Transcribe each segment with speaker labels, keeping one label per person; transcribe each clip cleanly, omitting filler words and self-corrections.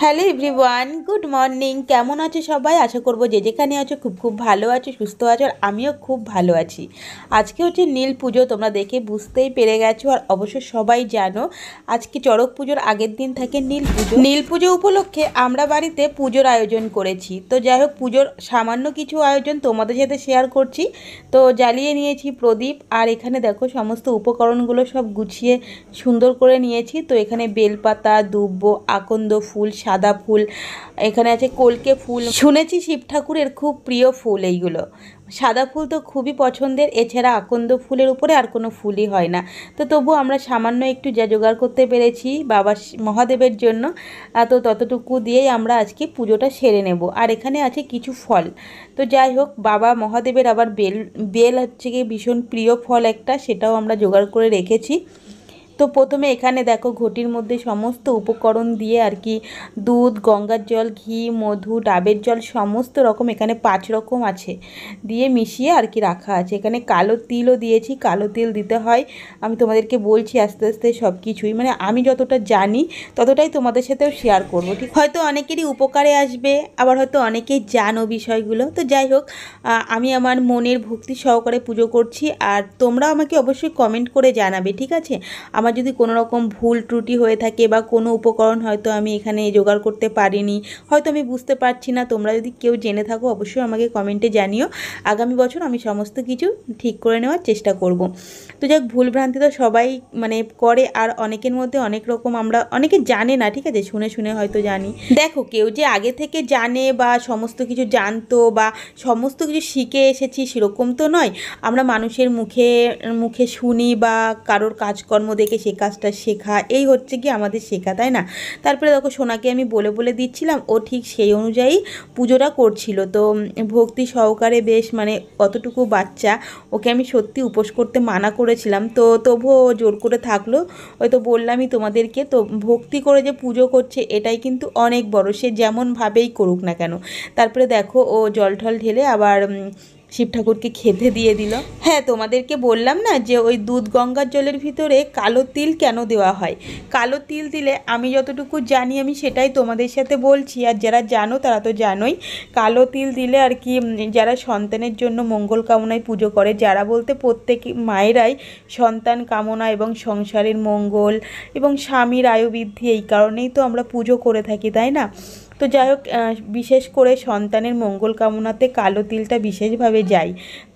Speaker 1: Hello everyone, good morning. কেমন আছো সবাই? আশা করবো যে যেখানে আছো খুব খুব ভালো আছো, সুস্থ আছো। আর আমিও খুব ভালো আছি। আজকে হচ্ছে নীল পুজো, তোমরা দেখে বুঝতেই পেরে গেছো। আর অবশ্য সবাই জানো আজকে চড়ক পুজোর আগের দিন থাকে নীল পুজো। নীল পুজো উপলক্ষে আমরা বাড়িতে পুজোর আয়োজন করেছি। তো যাই হোক, পুজোর সামান্য কিছু আয়োজন তোমাদের সাথে শেয়ার করছি। তো জ্বালিয়ে নিয়েছি প্রদীপ, আর এখানে দেখো সমস্ত উপকরণগুলো সব গুছিয়ে সুন্দর করে নিয়েছি। তো এখানে বেলপাতা, দুব্ব, আকন্দ ফুল, সাদা ফুল, এখানে আছে কলকে ফুল। শুনেছি শিব ঠাকুরের খুব প্রিয় ফুল এইগুলো। সাদা ফুল তো খুবই পছন্দের, এছাড়া আকন্দ ফুলের উপরে আর কোনো ফুলই হয় না। তো তবু আমরা সামান্য একটু যা জোগাড় করতে পেরেছি বাবা মহাদেবের জন্য, তো ততটুকু দিয়েই আমরা আজকে পুজোটা সেরে নেব। আর এখানে আছে কিছু ফল। তো যাই হোক, বাবা মহাদেবের আবার বেল হচ্ছে গিয়ে ভীষণ প্রিয় ফল একটা, সেটাও আমরা জোগাড় করে রেখেছি। তো প্রথমে এখানে দেখো ঘটির মধ্যে সমস্ত উপকরণ দিয়ে আর কি দুধ, গঙ্গার জল, ঘি, মধু, ডাবের জল সমস্ত রকম, এখানে 5 রকম আছে, দিয়ে মিশিয়ে আর কি রাখা আছে। এখানে কালো তিলও দিয়েছি, কালো তিল দিতে হয়। আমি তোমাদেরকে বলছি আস্তে আস্তে সব কিছুই, মানে আমি যতটা জানি ততটাই তোমাদের সাথেও শেয়ার করবো, ঠিক? হয়তো অনেকেরই উপকারে আসবে, আবার হয়তো অনেকেই জানো বিষয়গুলো। তো যাই হোক, আমি আমার মনের ভক্তি সহকারে পুজো করছি। আর তোমরা আমাকে অবশ্যই কমেন্ট করে জানাবে, ঠিক আছে? আমার যদি কোনো রকম ভুল ত্রুটি হয়ে থাকে বা কোনো উপকরণ হয়তো আমি এখানে জোগাড় করতে পারিনি, হয়তো আমি বুঝতে পারছি না, তোমরা যদি কেউ জেনে থাকো অবশ্যই আমাকে কমেন্টে জানিও। আগামী বছর আমি সমস্ত কিছু ঠিক করে নেওয়ার চেষ্টা করব। তো যাক, ভুলভ্রান্তি তো সবাই মানে করে, আর অনেকের মধ্যে অনেক রকম, আমরা অনেকে জানে না, ঠিক আছে? শুনে শুনে হয়তো জানি। দেখো, কেউ যে আগে থেকে জানে বা সমস্ত কিছু জানতো বা সমস্ত কিছু শিখে এসেছি সেরকম তো নয়। আমরা মানুষের মুখে মুখে শুনি বা কারোর কাজকর্ম দেখে সে কাজটা শেখা, এই হচ্ছে কি আমাদের শেখা, তাই না? তারপরে দেখো সোনাকে আমি বলে বলে দিচ্ছিলাম, ও ঠিক সেই অনুযায়ী পুজোটা করছিল। তো ভক্তি সহকারে বেশ, মানে অতটুকু বাচ্চা, ওকে আমি সত্যি উপোস করতে মানা করেছিলাম, তো তবুও ও জোর করে থাকলো। ওই তো বললামই তোমাদেরকে, তো ভক্তি করে যে পুজো করছে এটাই কিন্তু অনেক বড়, সে যেমনভাবেই করুক না কেন। তারপরে দেখো ও জল ঠল ঢেলে আবার শিব ঠাকুরকে খেতে দিয়ে দিল। হ্যাঁ, তোমাদেরকে বললাম না যে ওই দুধ গঙ্গার জলের ভিতরে কালো তিল কেন দেওয়া হয়। কালো তিল দিলে, আমি যতটুকু জানি আমি সেটাই তোমাদের সাথে বলছি, আর যারা জানো তারা তো জানোই। কালো তিল দিলে আর কি যারা সন্তানের জন্য মঙ্গল কামনায় পুজো করে, যারা বলতে প্রত্যেক মায়েরাই সন্তান কামনা এবং সংসারের মঙ্গল এবং স্বামীর আয়ু বৃদ্ধি, এই কারণেই তো আমরা পুজো করে থাকি, তাই না? তো যাই হোক, বিশেষ করে সন্তানের মঙ্গল কামনাতে কালো তিলটা বিশেষভাবে যায়,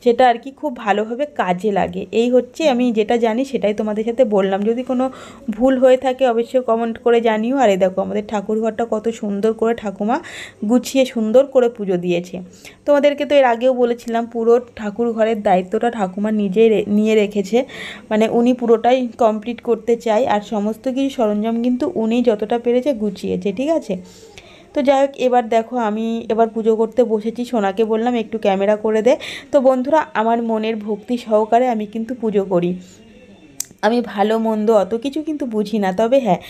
Speaker 1: সেটা আর কি খুব ভালোভাবে কাজে লাগে। এই হচ্ছে আমি যেটা জানি সেটাই তোমাদের সাথে বললাম। যদি কোনো ভুল হয়ে থাকে অবশ্যই কমেন্ট করে জানিও। আর এই দেখো আমাদের ঠাকুর ঘরটা কত সুন্দর করে ঠাকুমা গুছিয়ে সুন্দর করে পুজো দিয়েছে। তোমাদেরকে তো এর আগেও বলেছিলাম, পুরো ঠাকুর ঘরের দায়িত্বটা ঠাকুমা নিজেই নিয়ে রেখেছে, মানে উনি পুরোটাই কমপ্লিট করতে চায়। আর সমস্ত কিছু সরঞ্জাম কিন্তু উনি যতটা পেরেছে গুছিয়েছে, ঠিক আছে? তো যাই হোক, এবার দেখো আমি এবার পুজো করতে বসেছি। সোনাকে বললাম একটু ক্যামেরা করে দে। তো বন্ধুরা, আমার মনের ভক্তি সহকারে আমি কিন্তু পুজো করি। আমি ভালো মন্দ অত কিছু কিন্তু বুঝি না, তবে হ্যাঁ,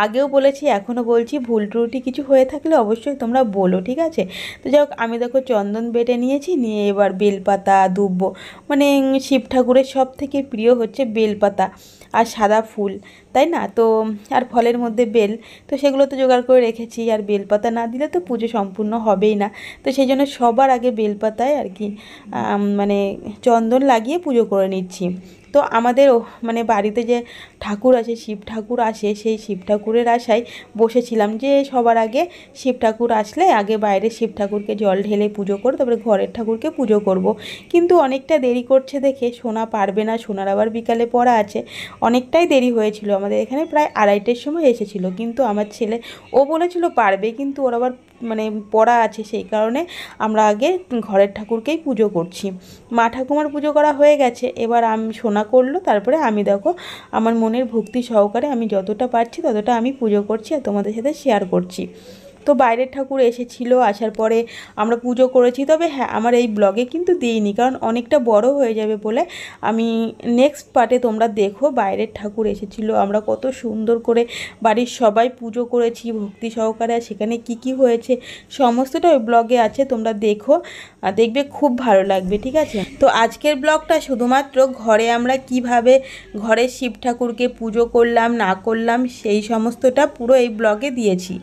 Speaker 1: আগেও বলেছি এখনও বলছি, ভুল ত্রুটি কিছু হয়ে থাকলে অবশ্যই তোমরা বলো, ঠিক আছে? তো যাই হোক, আমি দেখো চন্দন বেটে নিয়েছি, নিয়ে এবার বেলপাতা, দুব্ব, মানে শিব ঠাকুরের সব থেকে প্রিয় হচ্ছে বেলপাতা আর সাদা ফুল, তাই না? তো আর ফলের মধ্যে বেল, তো সেগুলো তো জোগাড় করে রেখেছি। আর বেলপাতা না দিলে তো পুজো সম্পূর্ণ হবেই না। তো সেই জন্য সবার আগে বেলপাতায় আর কি মানে চন্দন লাগিয়ে পুজো করে নিচ্ছি। তো আমাদের মানে বাড়িতে যে ঠাকুর আছে, শিব ঠাকুর আসে, সেই শিব ঠাকুরের আশায় বসেছিলাম যে সবার আগে শিব ঠাকুর আসলে আগে বাইরে শিব ঠাকুরকে জল ঢেলে পুজো করে তারপরে ঘরের ঠাকুরকে পুজো করব। কিন্তু অনেকটা দেরি করছে দেখে সোনা পারবে না, সোনার আবার বিকালে পড়া আছে। অনেকটাই দেরি হয়েছিল, আমাদের এখানে প্রায় 2:30টার সময় এসেছিল। কিন্তু আমার ছেলে, ও বলেছিল পারবে, কিন্তু ওর আবার মানে পড়া আছে, সেই কারণে আমরা আগে ঘরের ঠাকুরকেই পুজো করছি। মা ঠাকুমার পুজো করা হয়ে গেছে, এবার আমি সোনা করলো, তারপরে আমি দেখো আমার মনের ভক্তি সহকারে আমি যতটা পারছি ততটা আমি পুজো করছি আর তোমাদের সাথে শেয়ার করছি। তো বাইরের ঠাকুর এসেছিল, আসার পরে আমরা পুজো করেছি। তবে হ্যাঁ, আমার এই ব্লগে কিন্তু দিইনি, কারণ অনেকটা বড় হয়ে যাবে বলে। আমি নেক্সট পার্টে তোমরা দেখো বাইরের ঠাকুর এসেছিল, আমরা কত সুন্দর করে বাড়ির সবাই পুজো করেছি ভক্তি সহকারে। আর সেখানে কি কি হয়েছে সমস্তটা ওই ব্লগে আছে, তোমরা দেখো, দেখবে খুব ভালো লাগবে, ঠিক আছে। তো আজকের ব্লগটা শুধুমাত্র ঘরে আমরা কিভাবে ঘরে শিব ঠাকুরকে পুজো করলাম না করলাম সেই সমস্তটা পুরো এই ব্লগে দিয়েছি।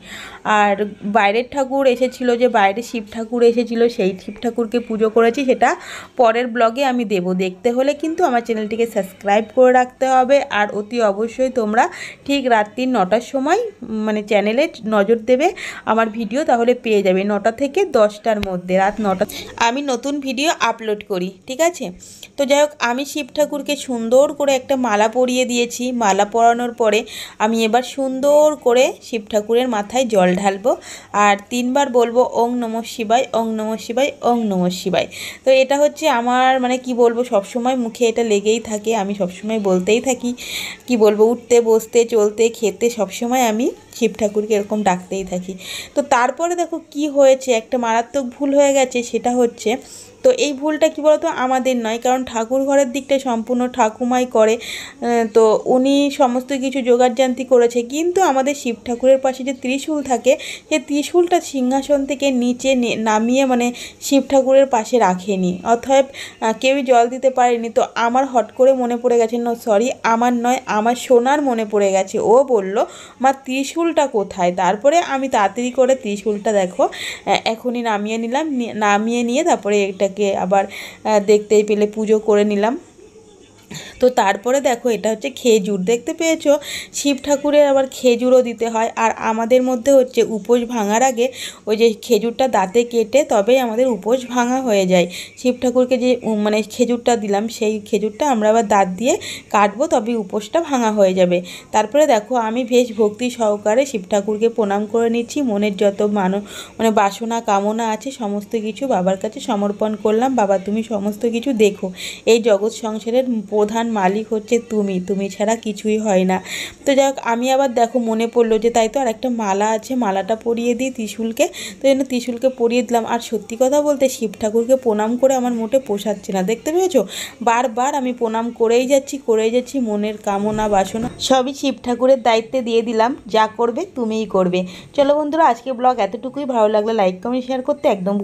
Speaker 1: আর বাইরের ঠাকুর এসেছিল, যে বাইরে শিব ঠাকুর এসেছিল সেই শিব ঠাকুরকে পুজো করেছি, সেটা পরের ব্লগে আমি দেব। দেখতে হলে কিন্তু আমার চ্যানেলটিকে সাবস্ক্রাইব করে রাখতে হবে। আর অতি অবশ্যই তোমরা ঠিক রাত্রি 9টার সময় মানে চ্যানেলে নজর দেবে আমার ভিডিও, তাহলে পেয়ে যাবে 9টা থেকে 10টার মধ্যে, রাত 9টা আমি নতুন ভিডিও আপলোড করি, ঠিক আছে। তো যাই হোক, আমি শিব ঠাকুরকে সুন্দর করে একটা মালা পরিয়ে দিয়েছি। মালা পরানোর পরে আমি এবার সুন্দর করে শিব ঠাকুরের মাথায় জল ঢালবো আর 3বার বলবো ওং নমঃ শিবায়, ওং নমঃ শিবায়, ওং নমঃ শিবায়। তো এটা হচ্ছে আমার মানে কি বলবো, সবসময় মুখে এটা লেগেই থাকে, আমি সবসময় বলতেই থাকি। কি বলবো, উঠতে বসতে চলতে খেতে সবসময় আমি শিব ঠাকুরকে এরকম ডাকতেই থাকি। তো তারপরে দেখো কি হয়েছে, একটা মারাত্মক ভুল হয়ে গেছে। সেটা হচ্ছে, তো এই ভুলটা কি বলতো আমাদের নয়, কারণ ঠাকুর ঘরের দিকটা সম্পূর্ণ ঠাকুমাই করে। তো উনি সমস্ত কিছু জোগাড়জান্তি করেছে, কিন্তু আমাদের শিব ঠাকুরের পাশে যে ত্রিশূল থাকে, সেই ত্রিশূলটা সিংহাসন থেকে নিচে নামিয়ে মানে শিব ঠাকুরের পাশে রাখেনি, অতএব কেউই জল দিতে পারেনি। তো আমার হট করে মনে পড়ে গেছে, না সরি আমার নয়, আমার সোনার মনে পড়ে গেছে। ও বলল মা ত্রিশূলটা কোথায়। তারপরে আমি তাড়াতাড়ি করে ত্রিশূলটা দেখো এখনই নামিয়ে নিলাম, নামিয়ে নিয়ে তারপরে এটাকে আবার দেখতেই পেলে পুজো করে নিলাম। তো তারপরে দেখো এটা হচ্ছে খেজুর, দেখতে পেয়েছো শিব ঠাকুরের আবার খেজুরও দিতে হয়। আর আমাদের মধ্যে হচ্ছে উপোস ভাঙার আগে ওই যে খেজুরটা দাঁতে কেটে তবেই আমাদের উপোস ভাঙা হয়ে যায়। শিব ঠাকুরকে যে মানে খেজুরটা দিলাম, সেই খেজুরটা আমরা আবার দাঁত দিয়ে কাটবো, তবে উপোসটা ভাঙা হয়ে যাবে। তারপরে দেখো আমি বেশ ভক্তি সহকারে শিব ঠাকুরকে প্রণাম করে নিচ্ছি, মনের যত মানে বাসনা কামনা আছে সমস্ত কিছু বাবার কাছে সমর্পণ করলাম। বাবা তুমি সমস্ত কিছু দেখো, এই জগৎ সংসারের প্রধান মালিক হচ্ছে তুমি, তুমি ছাড়া কিছুই হয় না। তো যাই হোক, আমি আবার দেখো মনে পড়লো যে তাই তো আর একটা মালা আছে, মালাটা পরিয়ে দিই ত্রিশূলকে। তো জন্য ত্রিশূলকে পরিয়ে দিলাম। আর সত্যি কথা বলতে শিব ঠাকুরকে প্রণাম করে আমার মোটে পোষাচ্ছে না, দেখতে পেয়েছো বারবার আমি প্রণাম করেই যাচ্ছি, মনের কামনা বাসনা সবই শিব ঠাকুরের দায়িত্বে দিয়ে দিলাম, যা করবে তুমিই করবে। চলো বন্ধুরা, আজকে ব্লগ এতটুকুই। ভালো লাগলে লাইক কমেন্ট শেয়ার করতে একদম